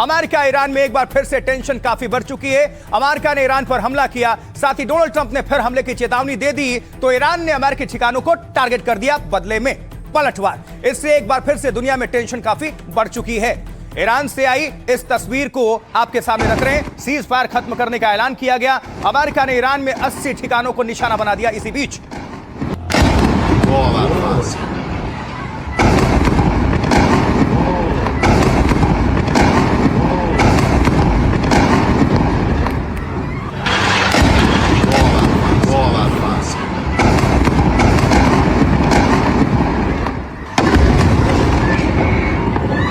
America Iran में एक बार फिर से टेंशन काफी बढ़ चुकी है। अमेरिका ने ईरान पर हमला किया, साथ ही डोनाल्ड ट्रंप ने फिर हमले की चेतावनी दे दी, तो ईरान ने अमेरिकी ठिकानों को टारगेट कर दिया बदले में पलटवार। इससे एक बार फिर से दुनिया में टेंशन काफी बढ़ चुकी है। ईरान से आई इस तस्वीर को आपके सामने रख रहे हैं। सीज फायर खत्म करने का ऐलान किया गया। अमेरिका ने ईरान में 80 ठिकानों को निशाना बना दिया। इसी बीच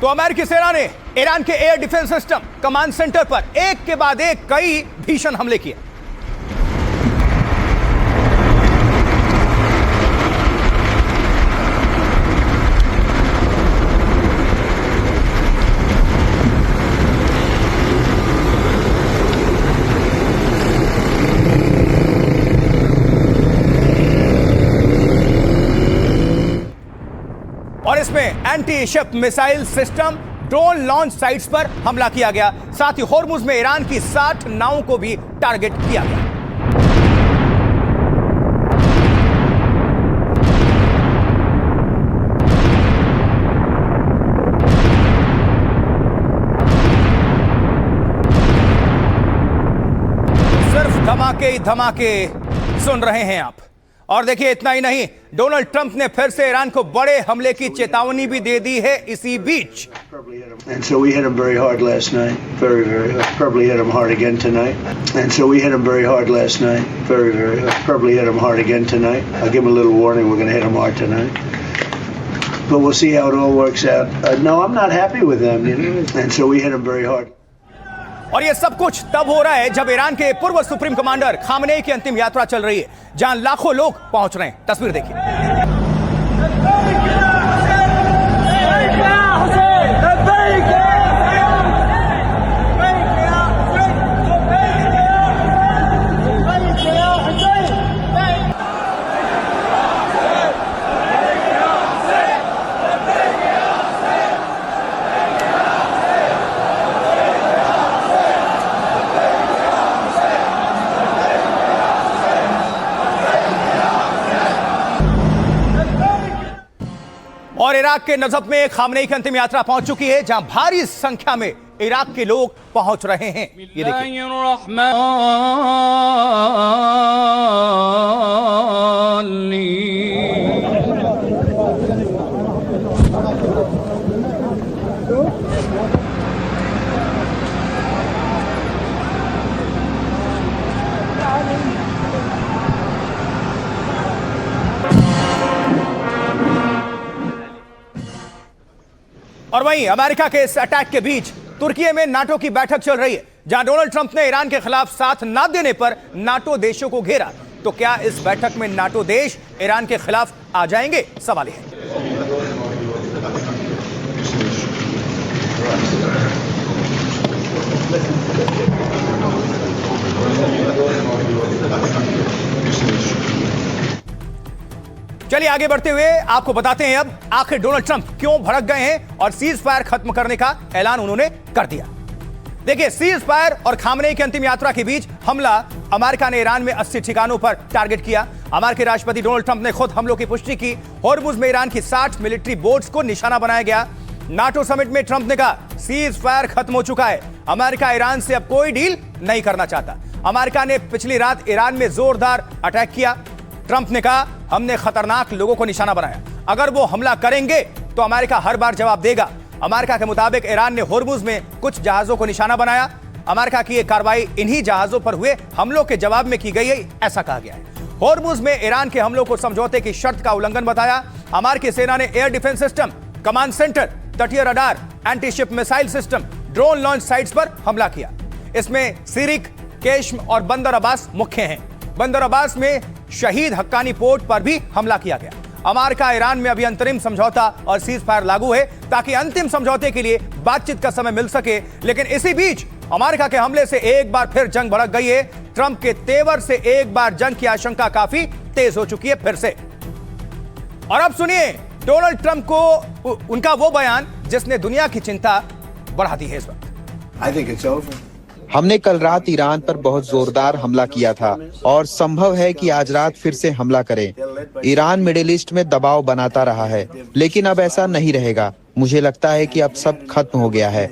तो अमेरिकी सेना ने ईरान के air defence system command centre पर एक के बाद एक कई भीषण हमले किए। और इसमें anti ship missile system, drone launch sites पर हमला किया गया। साथ ही होर्मुज में ईरान की 60 नावों को भी टारगेट किया गया। सिर्फ धमाके ही धमाके सुन रहे हैं आप। और देखिए, इतना ही नहीं, डोनाल्ड ट्रंप ने फिर से ईरान को बड़े हमले की चेतावनी भी दे दी है इसी बीच। And so we hit him very hard last night. Very, very hard. Probably hit him hard again tonight. And so we hit him very hard last night. Very, very hard. Probably hit him hard again tonight. I'll give him a little warning. We're going to hit him hard tonight. But we'll see how it all works out. No, I'm not happy with them. You know? And so we hit him very hard. और ये सब कुछ तब हो रहा है जब Iran के पूर्व सुप्रीम कमांडर खामनेई की अंतिम यात्रा चल रही है, जहां लाखों लोग पहुंच रहे हैं। तस्वीर देखिए। और इराक के नजफ में खामनेई की अंतिम यात्रा पहुंच चुकी है, जहां भारी संख्या में इराक के लोग पहुंच रहे हैं। ये देखिए। और वहीं अमेरिका के इस अटैक के बीच तुर्की में नाटो की बैठक चल रही है, जहां डोनाल्ड ट्रंप ने ईरान के खिलाफ साथ ना देने पर नाटो देशों को घेरा। तो क्या इस बैठक में नाटो देश ईरान के खिलाफ आ जाएंगे? सवाल है। चलिए आगे बढ़ते हुए आपको बताते हैं अब आखिर डोनाल्ड ट्रंप क्यों भड़क गए हैं और सीज फायर खत्म करने का ऐलान उन्होंने कर दिया। देखिए, सीज फायर और खामनेई की अंतिम यात्रा के बीच हमला अमेरिका ने ईरान में 80 ठिकानों पर टारगेट किया। अमेरिकी राष्ट्रपति डोनाल्ड ट्रंप ने खुद हमलों की पुष्टि की। होर्मुज में ईरान की 60 मिलिट्री बोट्स को निशाना बनाया गया। नाटो समिट में ट्रंप ने कहा सीज फायर खत्म हो चुका है, अमेरिका ईरान से अब कोई डील नहीं करना चाहता। अमेरिका ने पिछली रात ईरान में जोरदार अटैक किया। ट्रंप ने कहा हमने खतरनाक लोगों को निशाना बनाया, अगर वो हमला करेंगे तो अमेरिका हर बार जवाब देगा। अमेरिका के मुताबिक ईरान ने होर्मुज में कुछ जहाजों को निशाना बनाया। अमेरिका की यह कार्रवाई इन्हीं जहाजों पर हुए हमलों के जवाब में की गई है, ऐसा कहा गया है। होर्मुज में ईरान के हमलों को समझौते की शर्त का उल्लंघन बताया। अमेरिकी सेना ने air defence system, command centre, तटीय radar, anti ship missile system, drone launch sites पर हमला किया। इसमें सिरिक, केश्म और बंदर अब्बास मुख्य हैं। बंदर अब्बास में शहीद हक्कानी पोर्ट पर भी हमला किया गया। अमेरिका ईरान में अभी अंतरिम समझौता और सीज फायर लागू है ताकि अंतिम समझौते के लिए बातचीत का समय मिल सके। लेकिन इसी बीच अमेरिका के हमले से एक बार फिर जंग भड़क गई है। ट्रंप के तेवर से एक बार जंग की आशंका काफी तेज हो चुकी है फिर से। और अब सुनिए डोनाल्ड ट्रंप को उनका वो बयान जिसने दुनिया की चिंता बढ़ा दी है इस वक्त। I think it's over. हमने कल रात ईरान पर बहुत जोरदार हमला किया था और संभव है कि आज रात फिर से हमला करें। ईरान मिडिल ईस्ट में दबाव बनाता रहा है, लेकिन अब ऐसा नहीं रहेगा। मुझे लगता है कि अब सब खत्म हो गया है।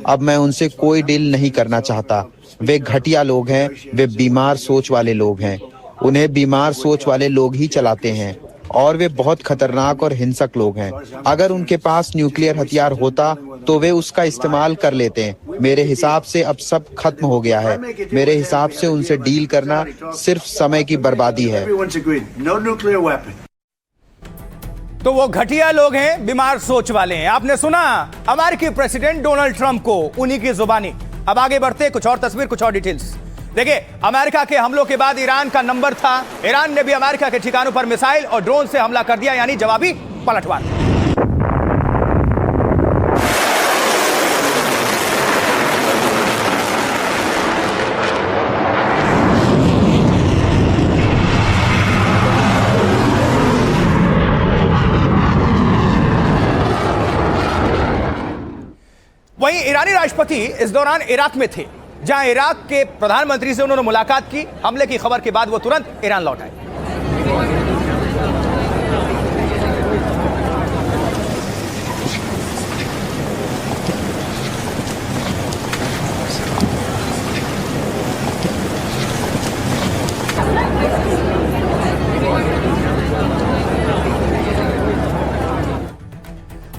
अब मैं उनसे कोई डील नहीं करना चाहता। वे घटिया लोग हैं, वे बीमार सोच वाले लोग हैं। उन्हें बीमार सोच वाले लोग ही चलाते हैं और वे बहुत खतरनाक और हिंसक लोग हैं। अगर उनके पास न्यूक्लियर हथियार होता तो वे उसका इस्तेमाल कर लेते हैं। मेरे हिसाब से अब सब खत्म हो गया है। मेरे हिसाब से उनसे डील करना सिर्फ समय की बर्बादी है। Everyone's agreed. No nuclear weapon. तो वो घटिया लोग हैं, बीमार सोच वाले हैं। आपने सुना अमेरिकी प्रेसिडेंट डोनाल्ड ट्रंप को, उन्हीं की जुबानी। अब आगे बढ़ते, कुछ और तस्वीर, कुछ और डिटेल्स। देखिए, अमेरिका के हमलों के बाद ईरान का नंबर था। ईरान ने भी अमेरिका के ठिकानों पर मिसाइल और ड्रोन से हमला कर दिया, यानी जवाबी पलटवार। वहीं ईरानी राष्ट्रपति इस दौरान इराक में थे, जहां इराक के प्रधानमंत्री से उन्होंने मुलाकात की। हमले की खबर के बाद वो तुरंत ईरान लौट आए।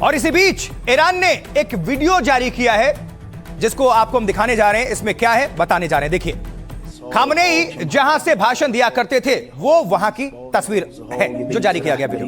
और इसी बीच ईरान ने एक वीडियो जारी किया है जिसको आपको हम दिखाने जा रहे हैं। इसमें क्या है बताने जा रहे हैं। देखिए, खामनेई जहां से भाषण दिया करते थे वो वहां की तस्वीर है जो जारी किया गया वीडियो।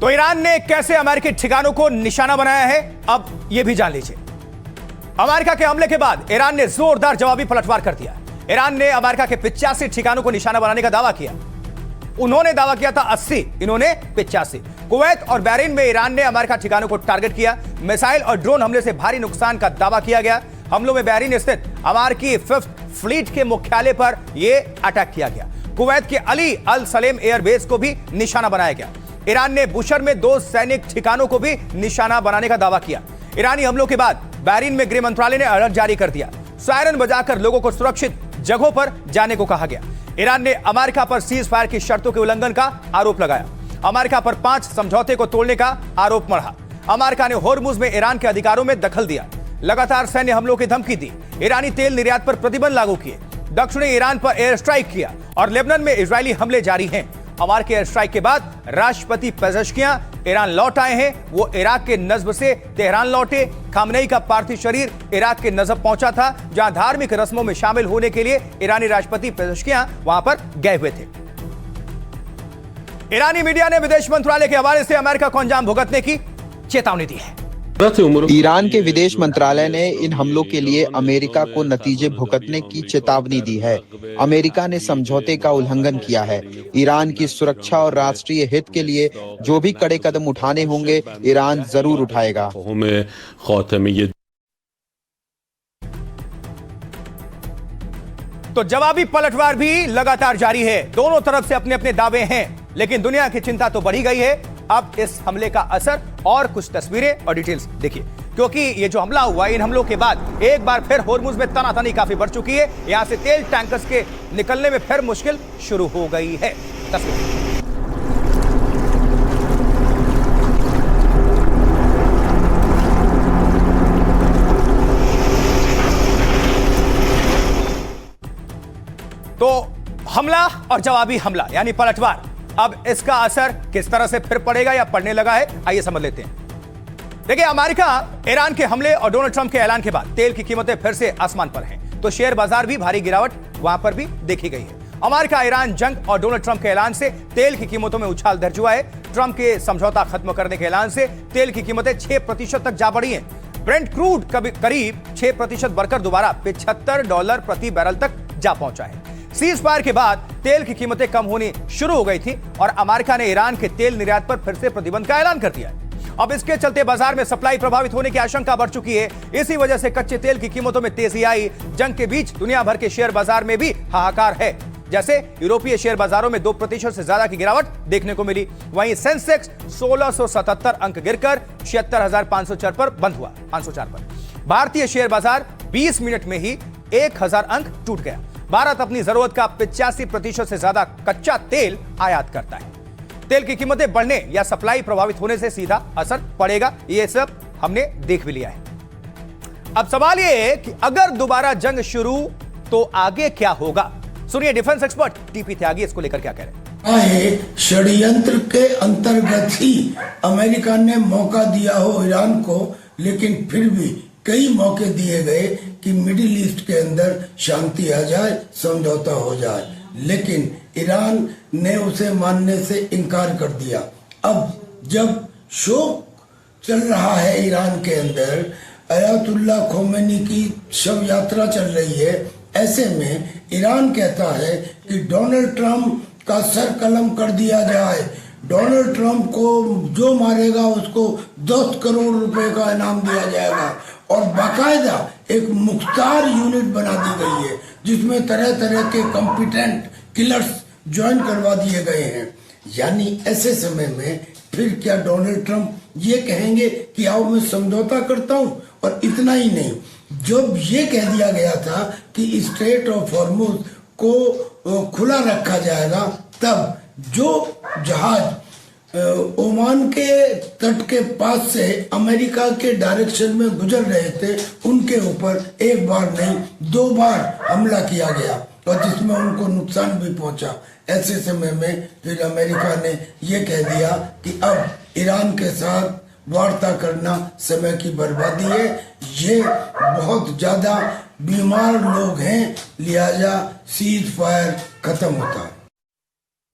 तो ईरान ने कैसे अमेरिकी ठिकानों को निशाना बनाया है, अब यह भी जान लीजिए। अमेरिका के हमले के बाद ईरान ने जोरदार जवाबी पलटवार कर दिया। ईरान ने अमेरिका के 85 ठिकानों को निशाना बनाने का दावा किया। उन्होंने दावा किया था 80, इन्होंने 85। कुवैत और बहरीन में ईरान ने अमेरिका ठिकानों को टारगेट किया। मिसाइल और ड्रोन हमले से भारी नुकसान का दावा किया गया। हमलों में बहरीन स्थित अमेरिकी 5th फ्लीट के मुख्यालय पर यह अटैक किया गया। कुवैत के अली अल सलेम एयरबेस को भी निशाना बनाया गया। ईरान ने बुशर में 2 सैनिक ठिकानों को भी निशाना बनाने का दावा किया। ईरानी हमलों के बाद बहरीन में गृह मंत्रालय ने अलर्ट जारी कर दिया। सायरन बजाकर लोगों को सुरक्षित जगहों पर जाने को कहा गया। ईरान ने अमेरिका पर सीज फायर की शर्तों के उल्लंघन का आरोप लगाया। अमेरिका पर 5 समझौते को तोड़ने का आरोप मढ़ा। अमेरिका ने होर्मुज में ईरान के अधिकारों में दखल दिया। लगातार सैन्य हमलों की धमकी दी। ईरानी तेल निर्यात पर प्रतिबंध लागू किए। दक्षिणी ईरान पर एयर स्ट्राइक किया और लेबनान में इजरायली हमले जारी हैं। अमेरिकी एयर स्ट्राइक के बाद राष्ट्रपति पेजेश्कियां ईरान लौट आए हैं। वो इराक के नजब से तेहरान लौटे। खामनेई का पार्थिव शरीर इराक के नजब पहुंचा था, जहां धार्मिक रस्मों में शामिल होने के लिए ईरानी राष्ट्रपति पेजेश्कियां वहां पर गए हुए थे। ईरानी मीडिया ने विदेश मंत्रालय के हवाले से अमेरिका को अंजाम भुगतने की चेतावनी दी है। ईरान के विदेश मंत्रालय ने इन हमलों के लिए अमेरिका को नतीजे भुगतने की चेतावनी दी है। अमेरिका ने समझौते का उल्लंघन किया है। ईरान की सुरक्षा और राष्ट्रीय हित के लिए जो भी कड़े कदम उठाने होंगे ईरान जरूर उठाएगा। तो जवाबी पलटवार भी लगातार जारी है। दोनों तरफ से अपने अपने दावे हैं, लेकिन दुनिया की चिंता तो बढ़ी गई है। अब इस हमले का असर और कुछ तस्वीरें और डिटेल्स देखिए, क्योंकि ये जो हमला हुआ, इन हमलों के बाद एक बार फिर होर्मुज में तनातनी काफी बढ़ चुकी है। यहां से तेल टैंकर्स के निकलने में फिर मुश्किल शुरू हो गई है। तस्वीर तो हमला और जवाबी हमला यानी पलटवार, अब इसका असर किस तरह से फिर पड़ेगा या पड़ने लगा है, आइए समझ लेते हैं। देखिए, अमेरिका ईरान के हमले और डोनाल्ड ट्रंप के ऐलान के बाद तेल की कीमतें फिर से आसमान पर हैं, तो शेयर बाजार भी भारी गिरावट वहां पर भी देखी गई है। अमेरिका ईरान जंग और डोनाल्ड ट्रंप के ऐलान से तेल की कीमतों में उछाल दर्ज हुआ है। ट्रंप के समझौता खत्म करने के ऐलान से तेल की कीमतें 6% तक जा बढ़ी हैं। ब्रेंट क्रूड करीब 6% बढ़कर दोबारा $75 प्रति बैरल तक जा पहुंचा है। सीज फायर के बाद तेल की कीमतें कम होनी शुरू हो गई थी और अमेरिका ने ईरान के तेल निर्यात पर फिर से प्रतिबंध का ऐलान कर दिया है। अब इसके चलते बाजार में सप्लाई प्रभावित होने की आशंका बढ़ चुकी है। इसी वजह से कच्चे तेल की कीमतों में तेजी आई। जंग के बीच दुनिया भर के शेयर बाजार में भी हाहाकार है। जैसे यूरोपीय शेयर बाजारों में 2% से ज्यादा की गिरावट देखने को मिली। वहीं सेंसेक्स 1677 अंक गिरकर 76,504 पर बंद हुआ, 504 पर। भारतीय शेयर बाजार 20 मिनट में ही 1000 अंक टूट गया। भारत अपनी जरूरत का 85% से ज्यादा कच्चा तेल आयात करता है। तेल की कीमतें बढ़ने या सप्लाई प्रभावित होने से सीधा असर पड़ेगा, यह सब हमने देख भी लिया है। अब सवाल यह है कि अगर दोबारा जंग शुरू तो आगे क्या होगा? सुनिए डिफेंस एक्सपर्ट टीपी त्यागी इसको लेकर क्या कह रहे हैं। षड्यंत्र के अंतर्गत ही अमेरिका ने मौका दिया हो ईरान को, लेकिन फिर भी कई मौके दिए गए कि मिडिल ईस्ट के अंदर शांति आ जाए, समझौता हो जाए, लेकिन ईरान ने उसे मानने से इनकार कर दिया। अब जब शोक चल रहा है ईरान के अंदर, अयातुल्ला खोमेनी की शव यात्रा चल रही है, ऐसे में ईरान कहता है कि डोनाल्ड ट्रंप का सर कलम कर दिया जाए। डोनाल्ड ट्रंप को जो मारेगा उसको 10 करोड़ रुपए का इनाम दिया जाएगा और बाकायदा एक मुख्तार यूनिट बना दी गई है जिसमें तरह तरह के कॉम्पिटेंट किलर्स ज्वाइन करवा दिए गए हैं। यानी ऐसे समय में फिर क्या डोनाल्ड ट्रंप ये कहेंगे कि आओ मैं समझौता करता हूं? और इतना ही नहीं, जब ये कह दिया गया था कि स्ट्रेट ऑफ हॉर्मुज को खुला रखा जाएगा, तब जो जहाज ओमान के तट के पास से अमेरिका के डायरेक्शन में गुजर रहे थे, उनके ऊपर एक बार नहीं 2 बार हमला किया गया और जिसमें उनको नुकसान भी पहुंचा। ऐसे समय में फिर अमेरिका ने यह कह दिया कि अब ईरान के साथ वार्ता करना समय की बर्बादी है, ये बहुत ज्यादा बीमार लोग हैं, लिहाजा सीज फायर खत्म होता है।